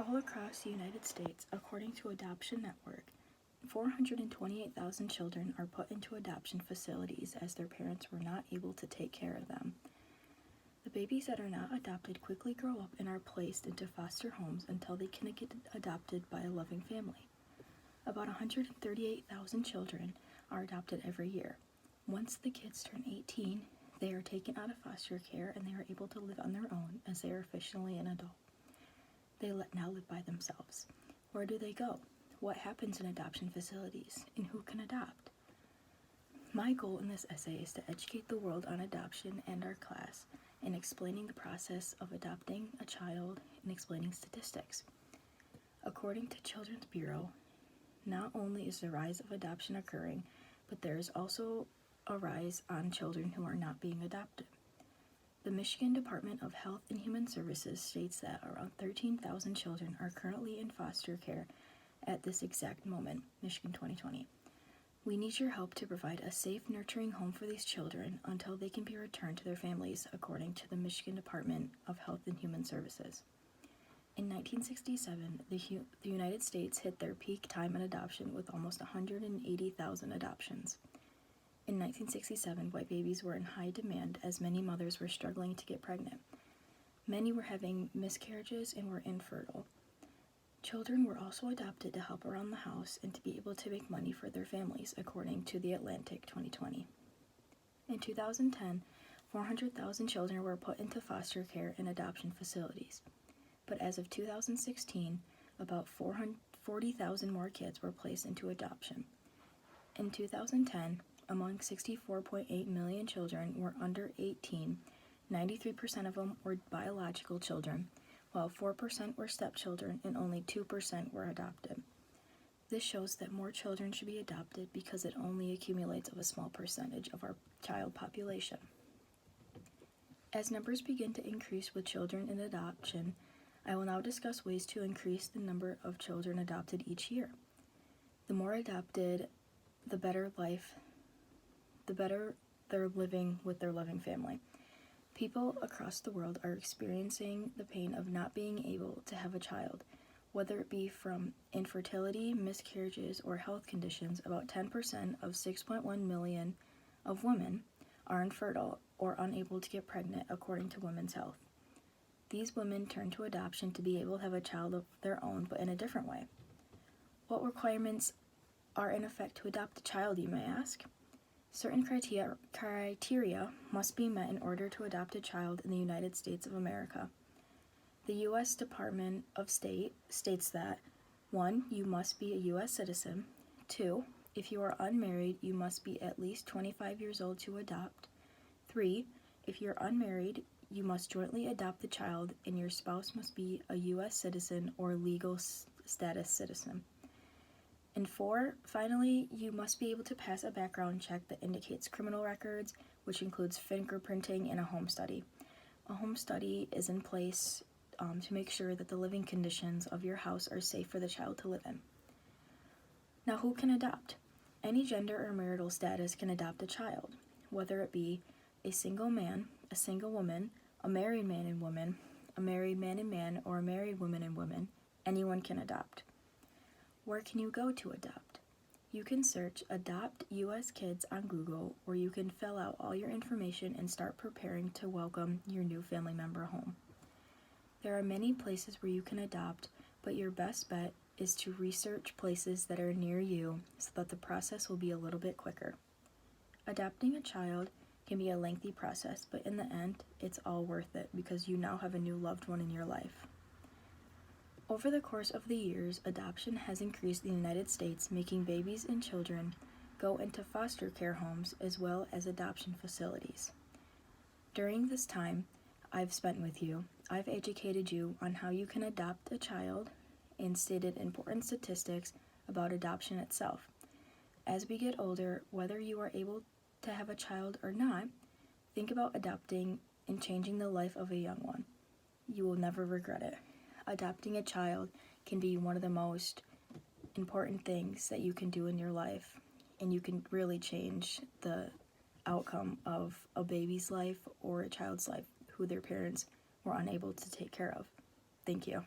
All across the United States, according to Adoption Network, 428,000 children are put into adoption facilities as their parents were not able to take care of them. The babies that are not adopted quickly grow up and are placed into foster homes until they can get adopted by a loving family. About 138,000 children are adopted every year. Once the kids turn 18, they are taken out of foster care and they are able to live on their own as they are officially an adult. They now live by themselves. Where do they go? What happens in adoption facilities? And who can adopt? My goal in this essay is to educate the world on adoption and our class in explaining the process of adopting a child and explaining statistics. According to Children's Bureau, not only is the rise of adoption occurring, but there is also a rise on children who are not being adopted. The Michigan Department of Health and Human Services states that around 13,000 children are currently in foster care at this exact moment, Michigan 2020. We need your help to provide a safe, nurturing home for these children until they can be returned to their families, according to the Michigan Department of Health and Human Services. In 1967, the United States hit their peak time in adoption with almost 180,000 adoptions. In 1967, white babies were in high demand as many mothers were struggling to get pregnant. Many were having miscarriages and were infertile. Children were also adopted to help around the house and to be able to make money for their families, according to The Atlantic 2020. In 2010, 400,000 children were put into foster care and adoption facilities. But as of 2016, about 40,000 more kids were placed into adoption. In 2010, among 64.8 million children were under 18, 93% of them were biological children, while 4% were stepchildren and only 2% were adopted. This shows that more children should be adopted because it only accumulates of a small percentage of our child population. As numbers begin to increase with children in adoption, I will now discuss ways to increase the number of children adopted each year. The more adopted, the better they're living with their loving family. People across the world are experiencing the pain of not being able to have a child, whether it be from infertility, miscarriages, or health conditions. About 10% of 6.1 million of women are infertile or unable to get pregnant, according to Women's Health. These women turn to adoption to be able to have a child of their own, but in a different way. What requirements are in effect to adopt a child, you may ask? Certain criteria must be met in order to adopt a child in the United States of America. The U.S. Department of State states that 1. You must be a U.S. citizen. 2. If you are unmarried, you must be at least 25 years old to adopt. 3. If you're unmarried, you must jointly adopt the child, and your spouse must be a U.S. citizen or legal status citizen. And 4, finally, you must be able to pass a background check that indicates criminal records, which includes fingerprinting and a home study. A home study is in place to make sure that the living conditions of your house are safe for the child to live in. Now, who can adopt? Any gender or marital status can adopt a child, whether it be a single man, a single woman, a married man and woman, a married man and man, or a married woman and woman. Anyone can adopt. Where can you go to adopt? You can search Adopt U.S. Kids on Google, or you can fill out all your information and start preparing to welcome your new family member home. There are many places where you can adopt, but your best bet is to research places that are near you so that the process will be a little bit quicker. Adopting a child can be a lengthy process, but in the end, it's all worth it because you now have a new loved one in your life. Over the course of the years, adoption has increased in the United States, making babies and children go into foster care homes as well as adoption facilities. During this time I've spent with you, I've educated you on how you can adopt a child and stated important statistics about adoption itself. As we get older, whether you are able to have a child or not, think about adopting and changing the life of a young one. You will never regret it. Adopting a child can be one of the most important things that you can do in your life, and you can really change the outcome of a baby's life or a child's life who their parents were unable to take care of. Thank you.